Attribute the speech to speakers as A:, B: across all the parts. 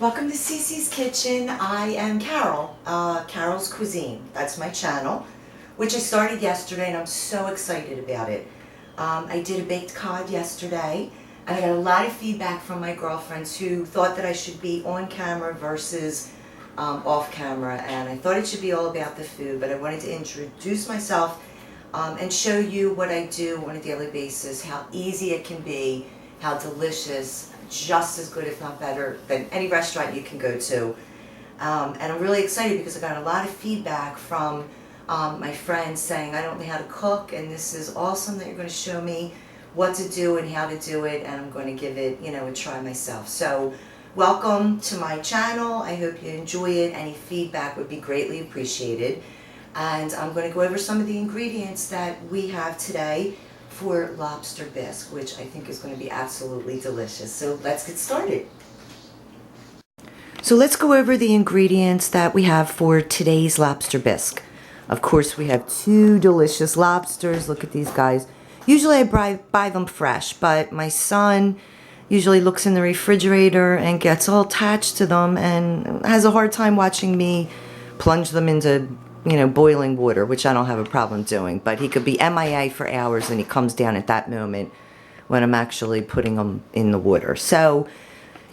A: Welcome to Cece's Kitchen. I am Carol, Carol's Cuisine. That's my channel, which I started yesterday and I'm so excited about it. I did a baked cod yesterday and I got a lot of feedback from my girlfriends who thought that I should be on camera versus off camera, and I thought it should be all about the food, but I wanted to introduce myself and show you what I do on a daily basis, how easy it can be, how delicious, just as good if not better than any restaurant you can go to. And I'm really excited because I got a lot of feedback from my friends saying I don't know how to cook, and this is awesome that you're going to show me what to do and how to do it, and I'm going to give it, a try myself. So welcome to my channel. I hope you enjoy it. Any feedback would be greatly appreciated. And I'm going to go over some of the ingredients that we have today for lobster bisque, which I think is going to be absolutely delicious. So let's get started. So let's go over the ingredients that we have for today's lobster bisque. Of course, we have two delicious lobsters. Look at these guys. Usually I buy them fresh, but my son usually looks in the refrigerator and gets all attached to them and has a hard time watching me plunge them into boiling water, which I don't have a problem doing, but he could be MIA for hours and he comes down at that moment when I'm actually putting them in the water. So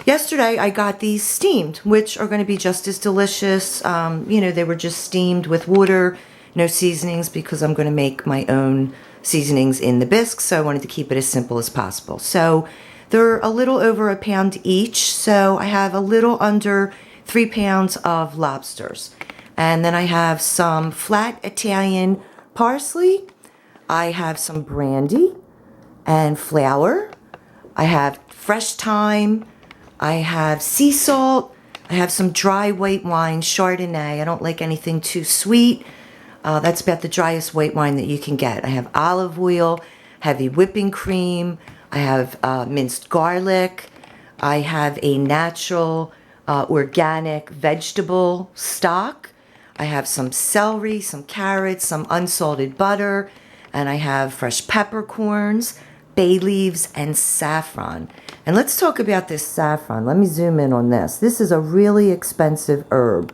A: yesterday I got these steamed, which are going to be just as delicious. They were just steamed with water, no seasonings, because I'm going to make my own seasonings in the bisque, so I wanted to keep it as simple as possible. So they're a little over a pound each, so I have a little under 3 pounds of lobsters. And then I have some flat Italian parsley. I have some brandy and flour. I have fresh thyme. I have sea salt. I have some dry white wine, Chardonnay. I don't like anything too sweet. That's about the driest white wine that you can get. I have olive oil, heavy whipping cream. I have minced garlic. I have a natural organic vegetable stock. I have some celery, some carrots, some unsalted butter, and I have fresh peppercorns, bay leaves, and saffron. And let's talk about this saffron. Let me zoom in on this. This is a really expensive herb.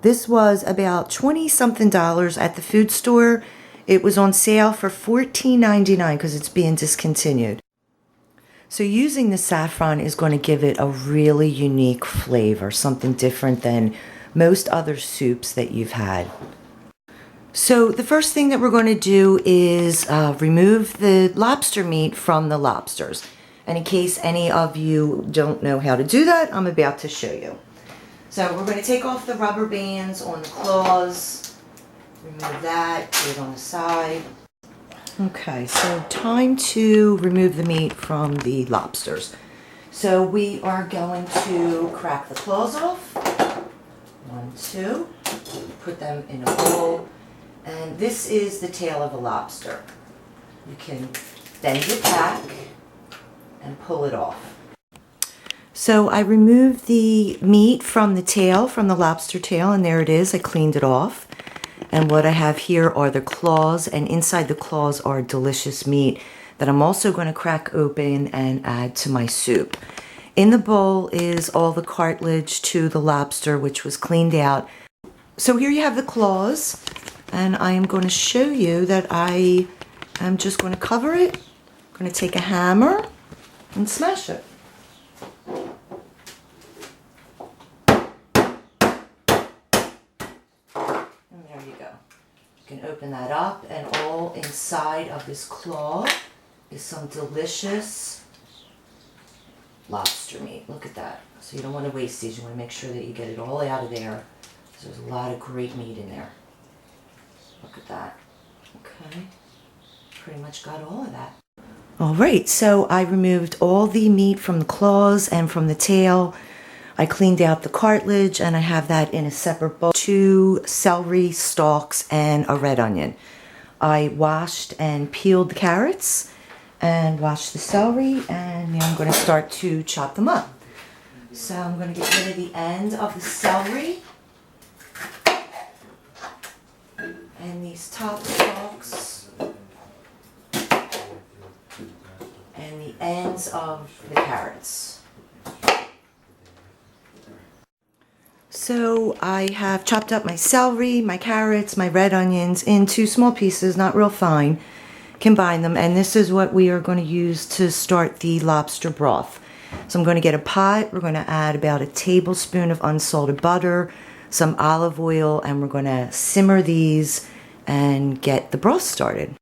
A: This was about $20-something at the food store. It was on sale for $14.99 because it's being discontinued. So using the saffron is going to give it a really unique flavor, something different than most other soups that you've had. So the first thing that we're going to do is remove the lobster meat from the lobsters. And in case any of you don't know how to do that, I'm about to show you. So we're going to take off the rubber bands on the claws, remove that, put it on the side. Okay, so time to remove the meat from the lobsters. So we are going to crack the claws off. 1, 2, put them in a bowl, and this is the tail of a lobster. You can bend it back and pull it off. So I removed the meat from the tail, from the lobster tail, and there it is. I cleaned it off. And what I have here are the claws, and inside the claws are delicious meat that I'm also going to crack open and add to my soup. In the bowl is all the cartilage to the lobster, which was cleaned out. So here you have the claws, and I am going to show you that I am just going to cover it. I'm going to take a hammer and smash it. And there you go. You can open that up, and all inside of this claw is some delicious lobster meat. Look at that. So you don't want to waste these. You want to make sure that you get it all out of there. So there's a lot of great meat in there. Look at that. Okay. Pretty much got all of that. Alright, so I removed all the meat from the claws and from the tail. I cleaned out the cartilage, and I have that in a separate bowl. 2 celery stalks and a red onion. I washed and peeled the carrots and wash the celery, and now I'm going to start to chop them up. So I'm going to get rid of the end of the celery and these top stalks and the ends of the carrots. So I have chopped up my celery, my carrots, my red onions into small pieces, not real fine. Combine them, and this is what we are going to use to start the lobster broth. So I'm going to get a pot. We're going to add about a tablespoon of unsalted butter, some olive oil, and we're going to simmer these and get the broth started.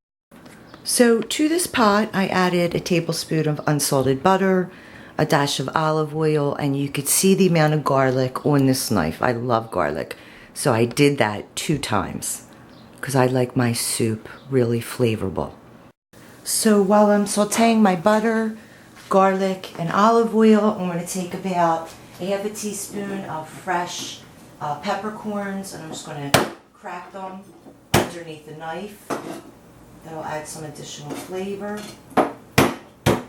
A: So to this pot, I added a tablespoon of unsalted butter, a dash of olive oil, and you could see the amount of garlic on this knife. I love garlic, so I did that 2 times because I like my soup really flavorful. So while I'm sauteing my butter, garlic, and olive oil, I'm going to take about a half a teaspoon of fresh peppercorns, and I'm just going to crack them underneath the knife. That'll add some additional flavor,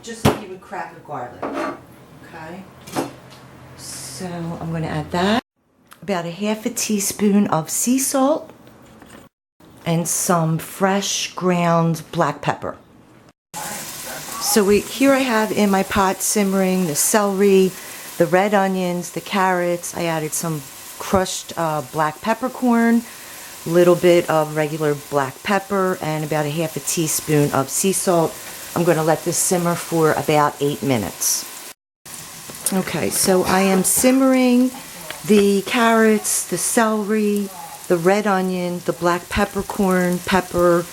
A: just like you would crack a garlic. Okay, so I'm going to add that. About a half a teaspoon of sea salt and some fresh ground black pepper. So here I have in my pot simmering the celery, the red onions, the carrots. I added some crushed black peppercorn, little bit of regular black pepper, and about a half a teaspoon of sea salt. I'm going to let this simmer for about 8 minutes. Okay, so I am simmering the carrots, the celery, the red onion, the black peppercorn, pepper,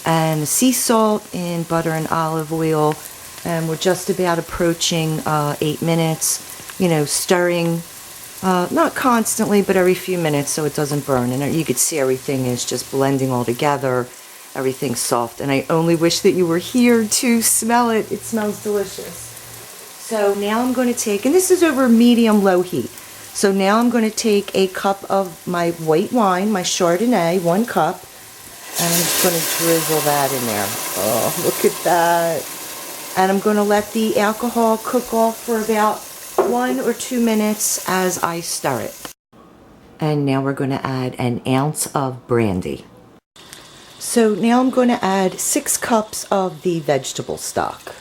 A: and the sea salt in butter and olive oil, and we're just about approaching 8 minutes, you know, stirring not constantly, but every few minutes so it doesn't burn. And you could see everything is just blending all together, everything's soft, and I only wish that you were here to smell it. It smells delicious. So now I'm going to take, and this is over medium-low heat, so now I'm going to take a cup of my white wine, my Chardonnay, 1 cup, and I'm just going to drizzle that in there. Oh, look at that. And I'm going to let the alcohol cook off for about 1 or 2 minutes as I stir it. And now we're going to add an ounce of brandy. So now I'm going to add 6 cups of the vegetable stock.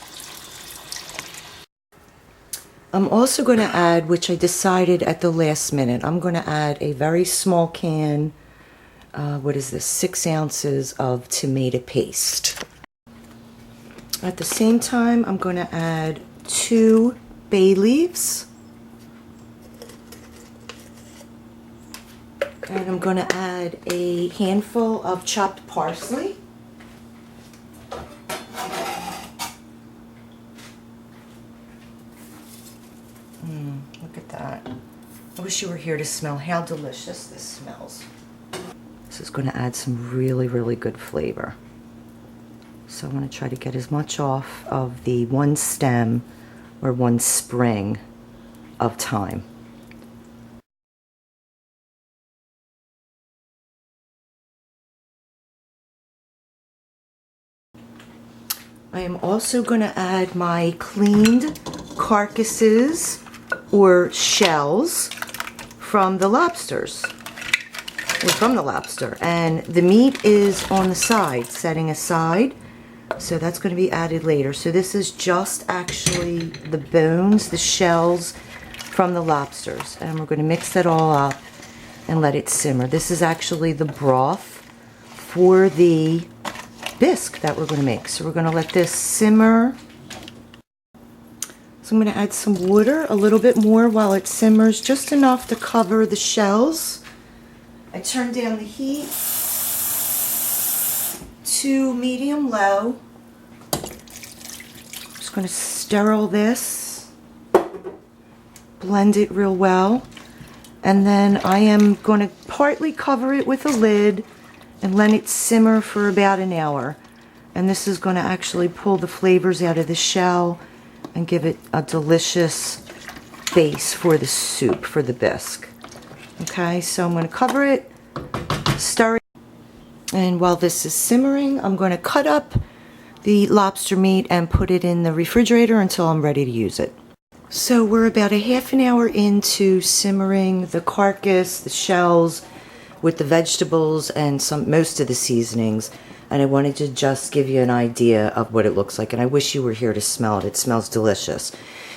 A: I'm also going to add, which I decided at the last minute, I'm going to add a very small can, what is this, 6 ounces of tomato paste. At the same time, I'm going to add 2 bay leaves. And I'm going to add a handful of chopped parsley. Look at that. I wish you were here to smell how delicious this smells. This is going to add some really, really good flavor. So I'm going to try to get as much off of the 1 stem or 1 spring of thyme. I am also going to add my cleaned carcasses or shells from the lobsters, or from the lobster, and the meat is on the side, setting aside, so that's going to be added later. So this is just actually the bones, the shells from the lobsters, and we're going to mix that all up and let it simmer. This is actually the broth for the bisque that we're going to make. So we're going to let this simmer. So I'm going to add some water, a little bit more while it simmers, just enough to cover the shells. I turn down the heat to medium-low. Just going to stir all this, blend it real well, and then I am going to partly cover it with a lid and let it simmer for about an hour. And this is going to actually pull the flavors out of the shell and give it a delicious base for the soup, for the bisque. Okay, so I'm going to cover it, stir it, and while this is simmering, I'm going to cut up the lobster meat and put it in the refrigerator until I'm ready to use it. So we're about a half an hour into simmering the carcass, the shells, with the vegetables and most of the seasonings, and I wanted to just give you an idea of what it looks like, and I wish you were here to smell it. It smells delicious.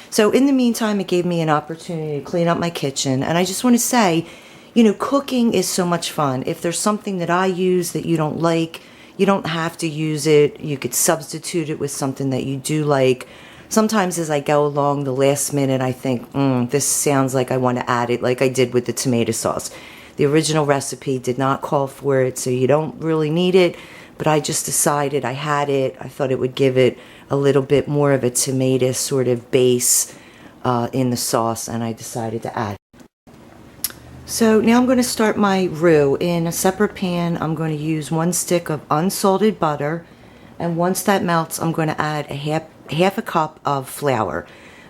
A: So in the meantime, it gave me an opportunity to clean up my kitchen, and I just want to say, you know, cooking is so much fun. If there's something that I use that you don't like, you don't have to use it. You could substitute it with something that you do like. Sometimes as I go along the last minute, I think, this sounds like I want to add it, like I did with the tomato sauce. The original recipe did not call for it, so you don't really need it. But I just decided I had it. I thought it would give it a little bit more of a tomato sort of base in the sauce, and I decided to add it. So now I'm going to start my roux. In a separate pan, I'm going to use 1 stick of unsalted butter, and once that melts, I'm going to add half a cup of flour,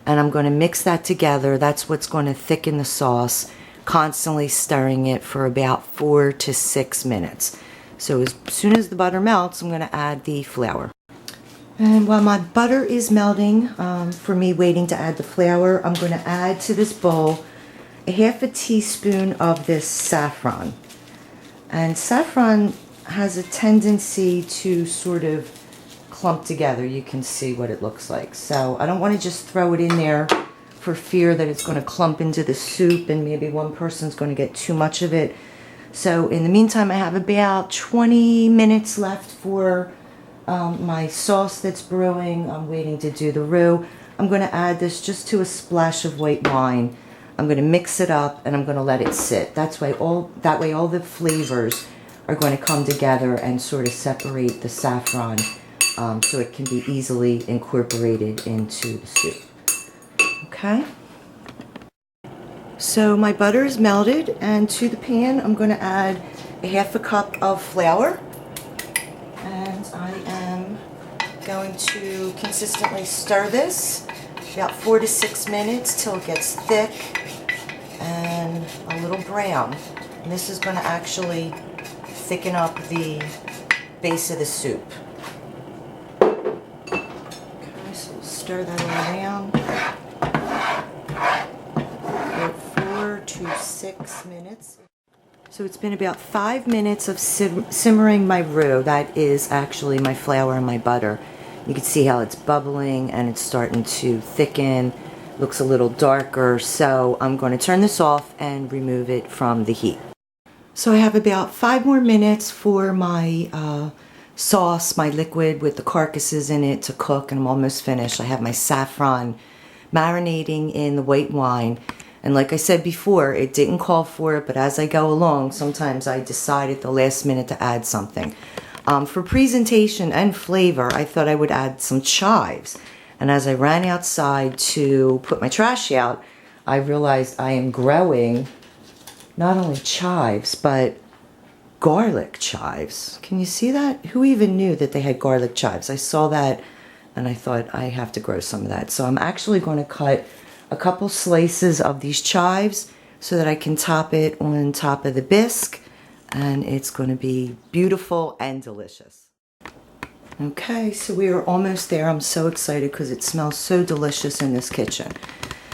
A: and I'm going to mix that together. That's what's going to thicken the sauce, constantly stirring it for about 4 to 6 minutes. So as soon as the butter melts, I'm going to add the flour. And while my butter is melting, for me waiting to add the flour, I'm going to add to this bowl a half a teaspoon of this saffron. And saffron has a tendency to sort of clump together. You can see what it looks like. So I don't want to just throw it in there for fear that it's going to clump into the soup and maybe one person's going to get too much of it. So in the meantime, I have about 20 minutes left for my sauce that's brewing. I'm waiting to do the roux. I'm going to add this just to a splash of white wine. I'm going to mix it up and I'm going to let it sit. That way all the flavors are going to come together and sort of separate the saffron so it can be easily incorporated into the soup. Okay? So my butter is melted, and to the pan I'm going to add a half a cup of flour. And I am going to consistently stir this about 4 to 6 minutes till it gets thick and a little brown. And this is going to actually thicken up the base of the soup. Okay, so we'll stir that all around. About 4 to 6 minutes. So it's been about 5 minutes of simmering my roux. That is actually my flour and my butter. You can see how it's bubbling and it's starting to thicken. Looks a little darker, so I'm going to turn this off and remove it from the heat. So I have about 5 more minutes for my sauce, my liquid with the carcasses in it to cook, and I'm almost finished. I have my saffron marinating in the white wine. And like I said before, it didn't call for it, but as I go along, sometimes I decide at the last minute to add something. For presentation and flavor, I thought I would add some chives. And as I ran outside to put my trash out, I realized I am growing not only chives, but garlic chives. Can you see that? Who even knew that they had garlic chives? I saw that and I thought I have to grow some of that. So I'm actually going to cut a couple slices of these chives so that I can top it on top of the bisque, and it's going to be beautiful and delicious. Okay, so we are almost there. I'm so excited because it smells so delicious in this kitchen.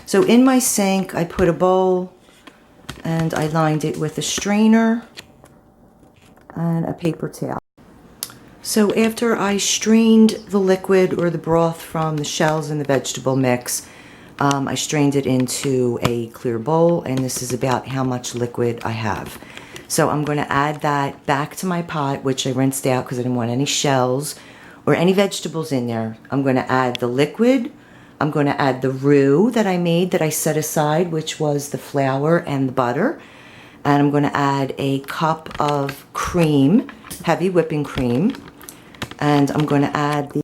A: So in my sink, I put a bowl and I lined it with a strainer and a paper towel. So after I strained the liquid or the broth from the shells and the vegetable mix, I strained it into a clear bowl, and this is about how much liquid I have. So I'm going to add that back to my pot, which I rinsed out because I didn't want any shells or any vegetables in there. I'm going to add the liquid. I'm going to add the roux that I made, that I set aside, which was the flour and the butter. And I'm going to add a cup of cream, heavy whipping cream. And I'm going to add the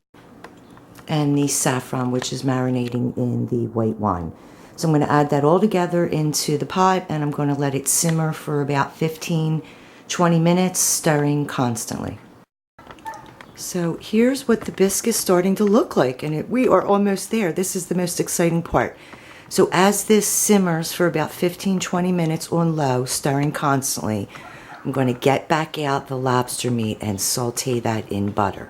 A: saffron, which is marinating in the white wine. So I'm going to add that all together into the pot, and I'm going to let it simmer for about 15-20 minutes, stirring constantly. So here's what the bisque is starting to look like, and we are almost there. This is the most exciting part. So as this simmers for about 15-20 minutes on low, stirring constantly, I'm going to get back out the lobster meat and saute that in butter.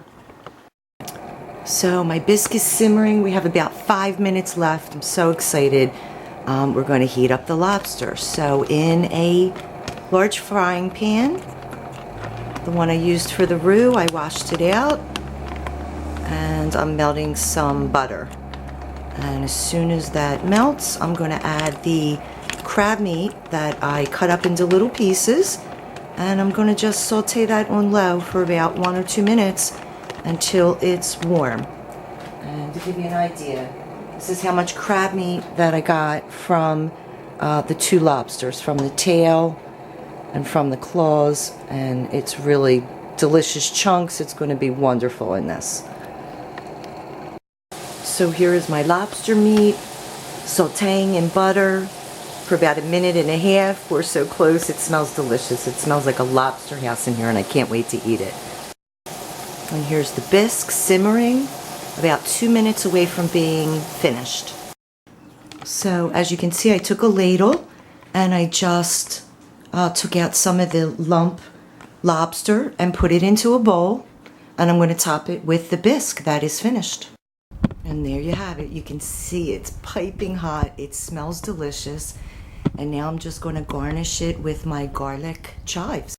A: So my bisque is simmering. We have about 5 minutes left. I'm so excited. We're going to heat up the lobster. So in a large frying pan, the one I used for the roux, I washed it out, and I'm melting some butter. And as soon as that melts, I'm going to add the crab meat that I cut up into little pieces, and I'm going to just saute that on low for about 1 or 2 minutes until it's warm. And to give you an idea, this is how much crab meat that I got from the 2 lobsters, from the tail and from the claws, and it's really delicious chunks. It's going to be wonderful in this. So here is my lobster meat, sauteing in butter for about 1.5 minutes. We're so close, it smells delicious. It smells like a lobster house in here, and I can't wait to eat it. And here's the bisque simmering, about 2 minutes away from being finished. So as you can see, I took a ladle and I just took out some of the lump lobster and put it into a bowl, and I'm going to top it with the bisque that is finished. And there you have it. You can see it's piping hot. It smells delicious. And now I'm just going to garnish it with my garlic chives.